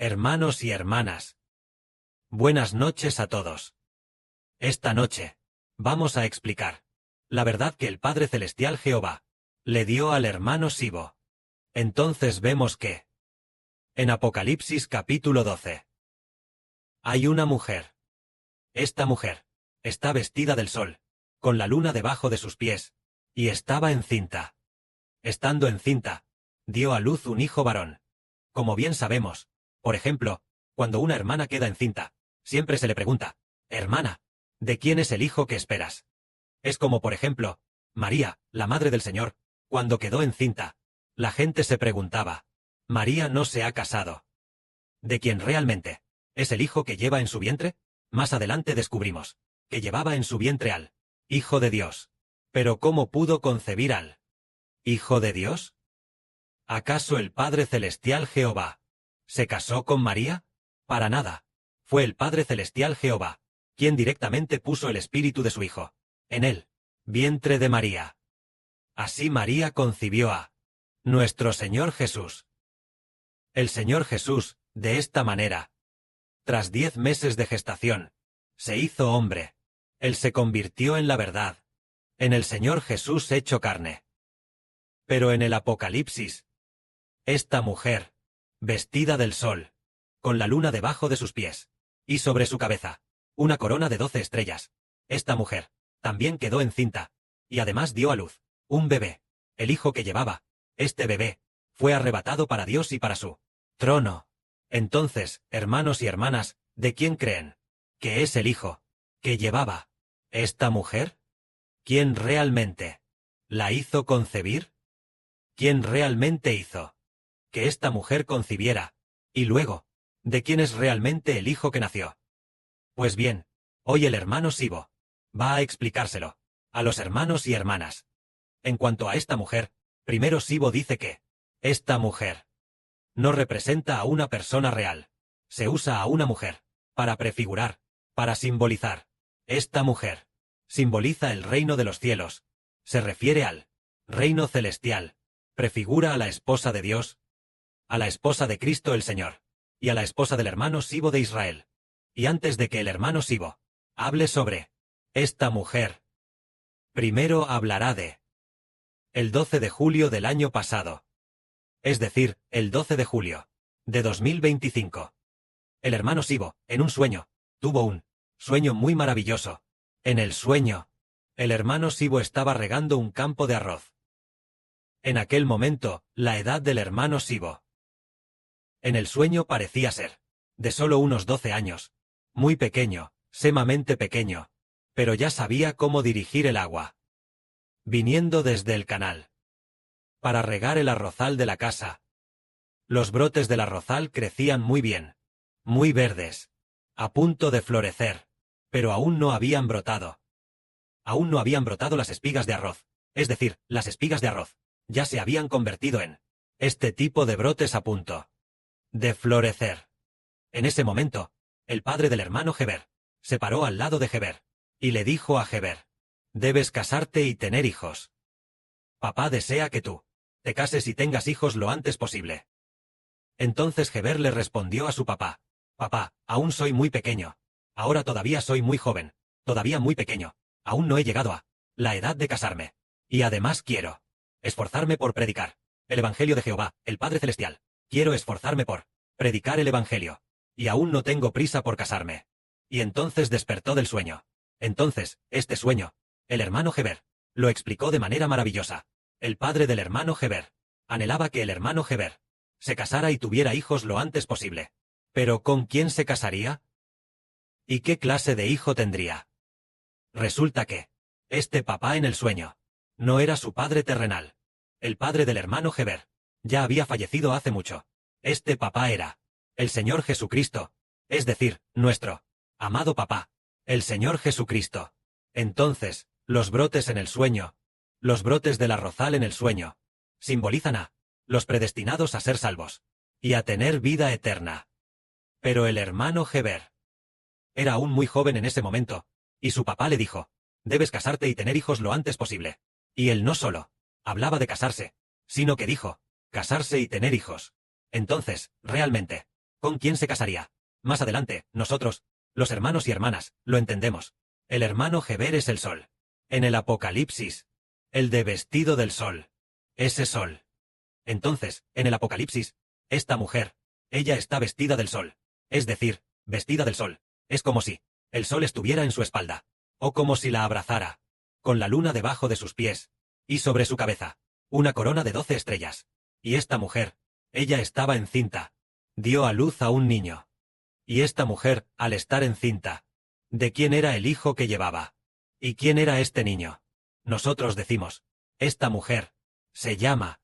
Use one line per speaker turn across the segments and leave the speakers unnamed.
Hermanos y hermanas, buenas noches a todos. Esta noche, vamos a explicar la verdad que el Padre Celestial Jehová le dio al hermano Sibo. Entonces vemos que, en Apocalipsis capítulo 12, hay una mujer. Esta mujer está vestida del sol, con la luna debajo de sus pies, y estaba encinta. Estando encinta, dio a luz un hijo varón. Como bien sabemos, por ejemplo, cuando una hermana queda encinta, siempre se le pregunta, hermana, ¿de quién es el hijo que esperas? Es como por ejemplo, María, la madre del Señor, cuando quedó encinta, la gente se preguntaba, María no se ha casado. ¿De quién realmente es el hijo que lleva en su vientre? Más adelante descubrimos que llevaba en su vientre al Hijo de Dios. Pero ¿cómo pudo concebir al Hijo de Dios? ¿Acaso el Padre Celestial Jehová se casó con María? Para nada. Fue el Padre Celestial Jehová quien directamente puso el espíritu de su Hijo en el vientre de María. Así María concibió a nuestro Señor Jesús. El Señor Jesús, de esta manera, tras 10 meses de gestación, se hizo hombre. Él se convirtió en la verdad, en el Señor Jesús hecho carne. Pero en el Apocalipsis, esta mujer, vestida del sol, con la luna debajo de sus pies, y sobre su cabeza, una corona de 12 estrellas, esta mujer, también quedó encinta, y además dio a luz un bebé, el hijo que llevaba. Este bebé fue arrebatado para Dios y para su trono. Entonces, hermanos y hermanas, ¿de quién creen que es el hijo que llevaba esta mujer? ¿Quién realmente la hizo concebir? ¿Quién realmente hizo que esta mujer concibiera? Y luego, ¿de quién es realmente el hijo que nació? Pues bien, hoy el hermano Sibo va a explicárselo a los hermanos y hermanas. En cuanto a esta mujer, primero Sibo dice que esta mujer no representa a una persona real. Se usa a una mujer para prefigurar, para simbolizar. Esta mujer simboliza el reino de los cielos. Se refiere al reino celestial. Prefigura a la esposa de Dios, a la esposa de Cristo el Señor, y a la esposa del hermano Sibo de Israel. Y antes de que el hermano Sibo hable sobre esta mujer, primero hablará de el 12 de julio del año pasado. Es decir, el 12 de julio de 2025. El hermano Sibo, en un sueño, tuvo un sueño muy maravilloso. En el sueño, el hermano Sibo estaba regando un campo de arroz. En aquel momento, la edad del hermano Sibo en el sueño parecía ser de solo unos 12 años, muy pequeño, sumamente pequeño, pero ya sabía cómo dirigir el agua, viniendo desde el canal, para regar el arrozal de la casa. Los brotes del arrozal crecían muy bien, muy verdes, a punto de florecer, pero aún no habían brotado. Aún no habían brotado las espigas de arroz, es decir, las espigas de arroz ya se habían convertido en este tipo de brotes a punto de florecer. En ese momento, el padre del hermano Heber se paró al lado de Heber y le dijo a Heber, debes casarte y tener hijos. Papá desea que tú te cases y tengas hijos lo antes posible. Entonces Heber le respondió a su papá, papá, aún soy muy pequeño, ahora todavía soy muy joven, todavía muy pequeño, aún no he llegado a la edad de casarme, y además quiero esforzarme por predicar el Evangelio de Jehová, el Padre Celestial. Quiero esforzarme por predicar el Evangelio, y aún no tengo prisa por casarme. Y entonces despertó del sueño. Entonces, este sueño, el hermano Heber lo explicó de manera maravillosa. El padre del hermano Heber anhelaba que el hermano Heber se casara y tuviera hijos lo antes posible. ¿Pero con quién se casaría? ¿Y qué clase de hijo tendría? Resulta que este papá en el sueño no era su padre terrenal. El padre del hermano Heber ya había fallecido hace mucho. Este papá era el Señor Jesucristo, es decir, nuestro amado papá, el Señor Jesucristo. Entonces, los brotes en el sueño, los brotes del arrozal en el sueño, simbolizan a los predestinados a ser salvos y a tener vida eterna. Pero el hermano Heber era aún muy joven en ese momento, y su papá le dijo, debes casarte y tener hijos lo antes posible. Y él no solo hablaba de casarse, sino que dijo, casarse y tener hijos. Entonces, realmente, ¿Con quién se casaría? Más adelante, nosotros, los hermanos y hermanas, lo entendemos. El hermano Heber es el sol. En el Apocalipsis, el de vestido del sol. Ese sol. Entonces, en el Apocalipsis, esta mujer, ella está vestida del sol. Es decir, vestida del sol. Es como si el sol estuviera en su espalda. O como si la abrazara. Con la luna debajo de sus pies. Y sobre su cabeza, una corona de 12 estrellas. Y esta mujer, ella estaba encinta. Dio a luz a un niño. Y esta mujer, al estar encinta, ¿de quién era el hijo que llevaba? ¿Y quién era este niño? Nosotros decimos, esta mujer, se llama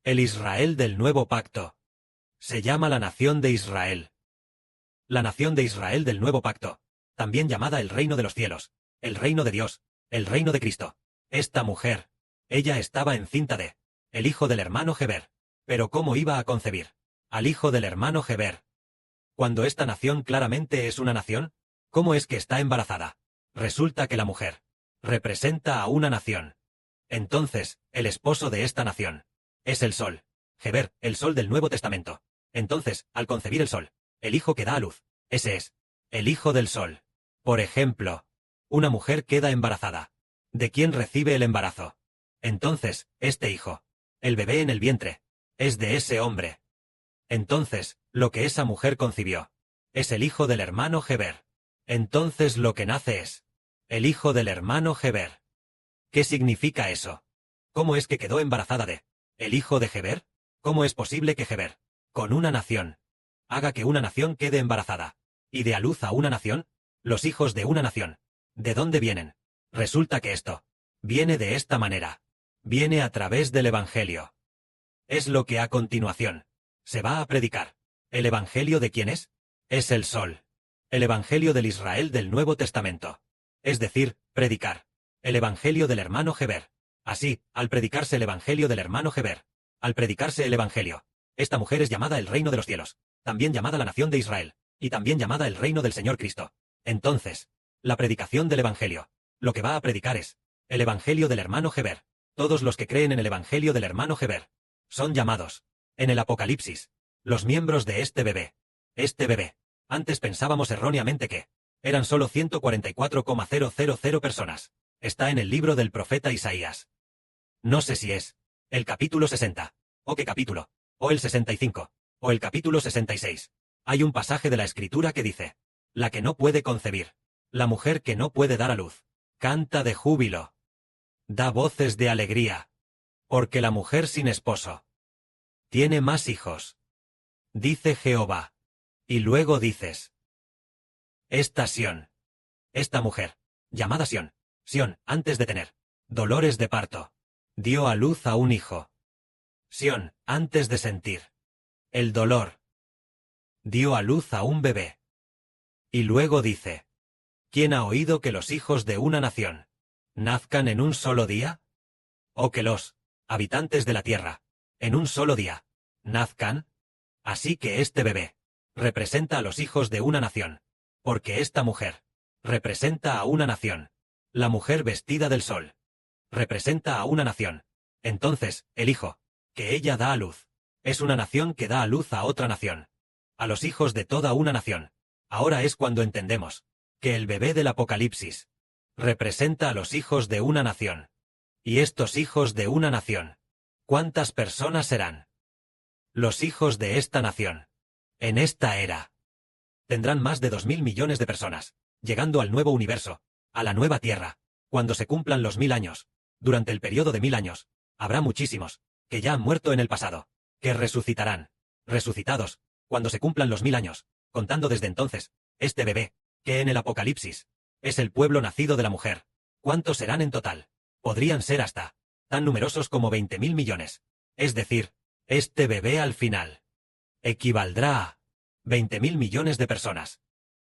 el Israel del nuevo pacto. Se llama la nación de Israel. La nación de Israel del nuevo pacto, también llamada el reino de los cielos, el reino de Dios, el reino de Cristo. Esta mujer, ella estaba encinta de el hijo del hermano Heber. Pero ¿cómo iba a concebir al hijo del hermano Heber? Cuando esta nación claramente es una nación, ¿cómo es que está embarazada? Resulta que la mujer representa a una nación. Entonces, el esposo de esta nación es el sol. Heber, el sol del Nuevo Testamento. Entonces, al concebir el sol, el hijo que da a luz, ese es el hijo del sol. Por ejemplo, una mujer queda embarazada. ¿De quién recibe el embarazo? Entonces, este hijo, el bebé en el vientre, es de ese hombre. Entonces, lo que esa mujer concibió es el hijo del hermano Heber. Entonces lo que nace es el hijo del hermano Heber. ¿Qué significa eso? ¿Cómo es que quedó embarazada de el hijo de Heber? ¿Cómo es posible que Heber, con una nación, haga que una nación quede embarazada y dé a luz a una nación? Los hijos de una nación, ¿de dónde vienen? Resulta que esto viene de esta manera. Viene a través del Evangelio. Es lo que a continuación se va a predicar. ¿El Evangelio de quién es? Es el sol. El Evangelio del Israel del Nuevo Testamento. Es decir, predicar el Evangelio del hermano Heber. Así, al predicarse el Evangelio del hermano Heber, al predicarse el Evangelio, esta mujer es llamada el reino de los cielos, también llamada la nación de Israel, y también llamada el reino del Señor Cristo. Entonces, la predicación del Evangelio, lo que va a predicar es el Evangelio del hermano Heber. Todos los que creen en el Evangelio del hermano Heber son llamados, en el Apocalipsis, los miembros de este bebé. Este bebé. Antes pensábamos erróneamente que eran solo 144,000 personas. Está en el libro del profeta Isaías. No sé si es el capítulo 60, o qué capítulo, o el 65, o el capítulo 66. Hay un pasaje de la Escritura que dice, la que no puede concebir, la mujer que no puede dar a luz, canta de júbilo, da voces de alegría, porque la mujer sin esposo tiene más hijos. Dice Jehová. Y luego dices, esta Sión, esta mujer, llamada Sión, antes de tener dolores de parto, dio a luz a un hijo. Sión, antes de sentir el dolor, dio a luz a un bebé. Y luego dice, ¿quién ha oído que los hijos de una nación nazcan en un solo día? ¿O que los habitantes de la tierra, en un solo día, nazcan? Así que este bebé representa a los hijos de una nación, porque esta mujer representa a una nación. La mujer vestida del sol representa a una nación. Entonces, el hijo que ella da a luz es una nación que da a luz a otra nación, a los hijos de toda una nación. Ahora es cuando entendemos que el bebé del Apocalipsis representa a los hijos de una nación. Y estos hijos de una nación, ¿cuántas personas serán? Los hijos de esta nación, en esta era, tendrán más de 2.000 millones de personas, llegando al nuevo universo, a la nueva tierra, cuando se cumplan los 1000 años. Durante el periodo de 1000 años, habrá muchísimos, que ya han muerto en el pasado, que resucitarán, resucitados, cuando se cumplan los 1000 años, contando desde entonces, este bebé, que en el Apocalipsis, es el pueblo nacido de la mujer. ¿Cuántos serán en total? Podrían ser hasta tan numerosos como 20.000 millones. Es decir, este bebé al final equivaldrá a 20.000 millones de personas.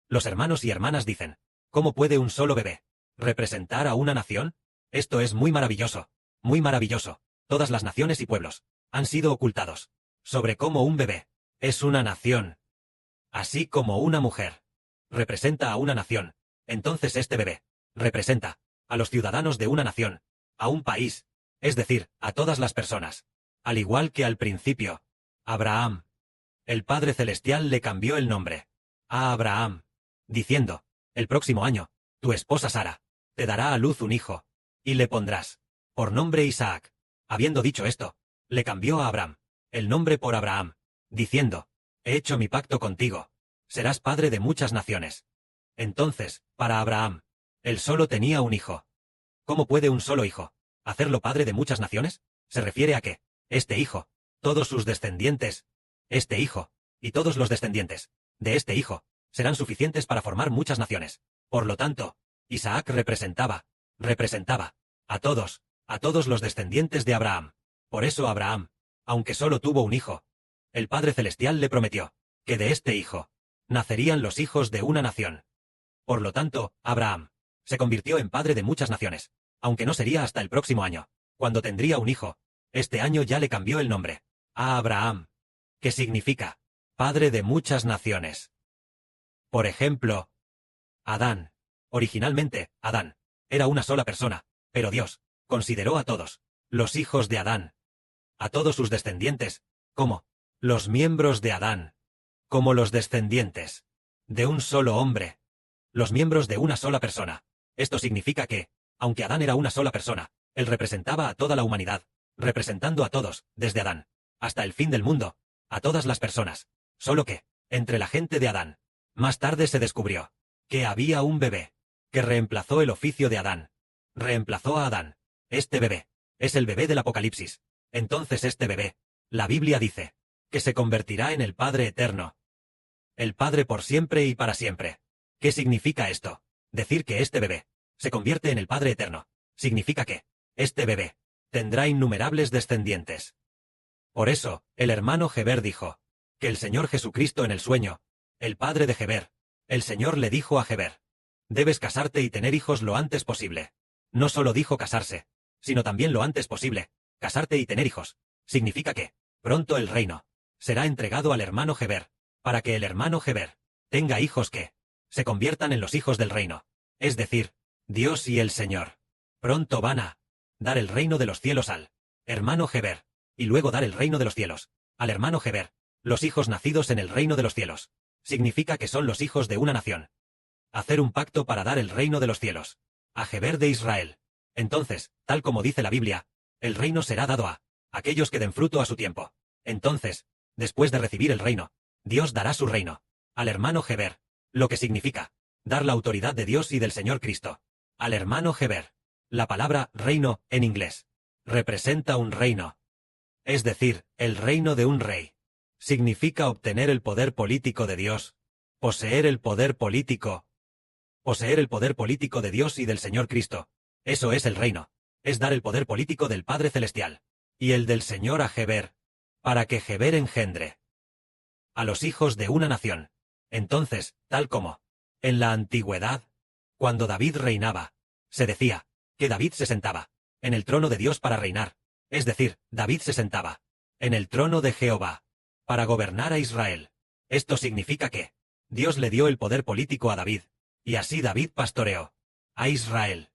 Los hermanos y hermanas dicen, ¿cómo puede un solo bebé representar a una nación? Esto es muy maravilloso, muy maravilloso. Todas las naciones y pueblos han sido ocultados sobre cómo un bebé es una nación. Así como una mujer representa a una nación, entonces este bebé representa a los ciudadanos de una nación, a un país, es decir, a todas las personas. Al igual que al principio, Abraham el Padre Celestial le cambió el nombre a Abraham, diciendo, el próximo año, tu esposa Sara te dará a luz un hijo, y le pondrás por nombre Isaac. Habiendo dicho esto, le cambió a Abraham el nombre por Abraham, diciendo, he hecho mi pacto contigo, serás padre de muchas naciones. Entonces, para Abraham, él solo tenía un hijo. ¿Cómo puede un solo hijo hacerlo padre de muchas naciones? Se refiere a que, este hijo, todos sus descendientes, este hijo, y todos los descendientes de este hijo, serán suficientes para formar muchas naciones. Por lo tanto, Isaac representaba a todos los descendientes de Abraham. Por eso Abraham, aunque solo tuvo un hijo, el Padre Celestial le prometió que de este hijo nacerían los hijos de una nación. Por lo tanto, Abraham se convirtió en padre de muchas naciones, aunque no sería hasta el próximo año, cuando tendría un hijo. Este año ya le cambió el nombre a Abraham, que significa padre de muchas naciones. Por ejemplo, Adán. Originalmente, Adán era una sola persona, pero Dios consideró a todos los hijos de Adán, a todos sus descendientes, como los miembros de Adán, como los descendientes de un solo hombre, los miembros de una sola persona. Esto significa que, aunque Adán era una sola persona, él representaba a toda la humanidad, representando a todos, desde Adán hasta el fin del mundo, a todas las personas. Solo que, entre la gente de Adán, más tarde se descubrió que había un bebé que reemplazó el oficio de Adán. Reemplazó a Adán. Este bebé es el bebé del Apocalipsis. Entonces este bebé, la Biblia dice, que se convertirá en el Padre eterno. El Padre por siempre y para siempre. ¿Qué significa esto? Decir que este bebé se convierte en el Padre eterno significa que este bebé tendrá innumerables descendientes. Por eso, el hermano Heber dijo que el Señor Jesucristo en el sueño, el padre de Heber, el Señor le dijo a Heber, debes casarte y tener hijos lo antes posible. No solo dijo casarse, sino también lo antes posible. Casarte y tener hijos significa que, pronto el reino será entregado al hermano Heber, para que el hermano Heber tenga hijos que se conviertan en los hijos del reino. Es decir, Dios y el Señor pronto van a dar el reino de los cielos al hermano Heber, y luego dar el reino de los cielos al hermano Heber. Los hijos nacidos en el reino de los cielos significa que son los hijos de una nación. Hacer un pacto para dar el reino de los cielos a Heber de Israel. Entonces, tal como dice la Biblia, el reino será dado a aquellos que den fruto a su tiempo. Entonces, después de recibir el reino, Dios dará su reino al hermano Heber, lo que significa dar la autoridad de Dios y del Señor Cristo al hermano Heber. La palabra reino, en inglés, representa un reino. Es decir, el reino de un rey. Significa obtener el poder político de Dios, poseer el poder político de Dios y del Señor Cristo. Eso es el reino. Es dar el poder político del Padre Celestial y el del Señor a Heber, para que Heber engendre a los hijos de una nación. Entonces, tal como en la antigüedad, cuando David reinaba, se decía que David se sentaba en el trono de Dios para reinar. Es decir, David se sentaba en el trono de Jehová para gobernar a Israel. Esto significa que Dios le dio el poder político a David, y así David pastoreó a Israel.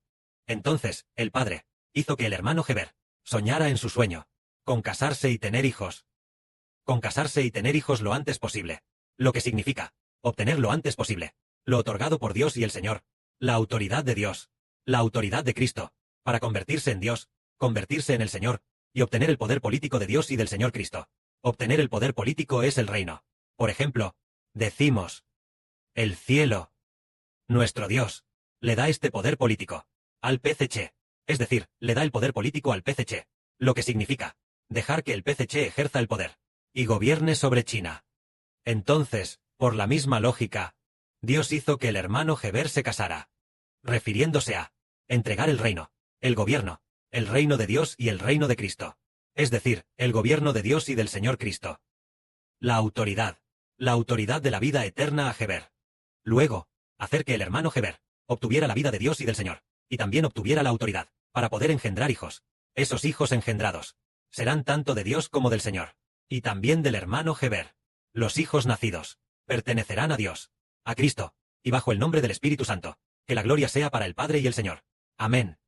Entonces, el Padre hizo que el hermano Heber soñara en su sueño con casarse y tener hijos. Con casarse y tener hijos lo antes posible. Lo que significa obtener lo antes posible lo otorgado por Dios y el Señor, la autoridad de Dios, la autoridad de Cristo, para convertirse en Dios, convertirse en el Señor, y obtener el poder político de Dios y del Señor Cristo. Obtener el poder político es el reino. Por ejemplo, decimos, el cielo, nuestro Dios, le da este poder político al PCC, es decir, le da el poder político al PCC, lo que significa dejar que el PCC ejerza el poder y gobierne sobre China. Entonces, por la misma lógica, Dios hizo que el hermano Heber se casara, refiriéndose a entregar el reino, el gobierno, el reino de Dios y el reino de Cristo. Es decir, el gobierno de Dios y del Señor Cristo. La autoridad de la vida eterna a Heber. Luego, hacer que el hermano Heber obtuviera la vida de Dios y del Señor, y también obtuviera la autoridad para poder engendrar hijos. Esos hijos engendrados serán tanto de Dios como del Señor, y también del hermano Heber. Los hijos nacidos pertenecerán a Dios, a Cristo, y bajo el nombre del Espíritu Santo. Que la gloria sea para el Padre y el Señor. Amén.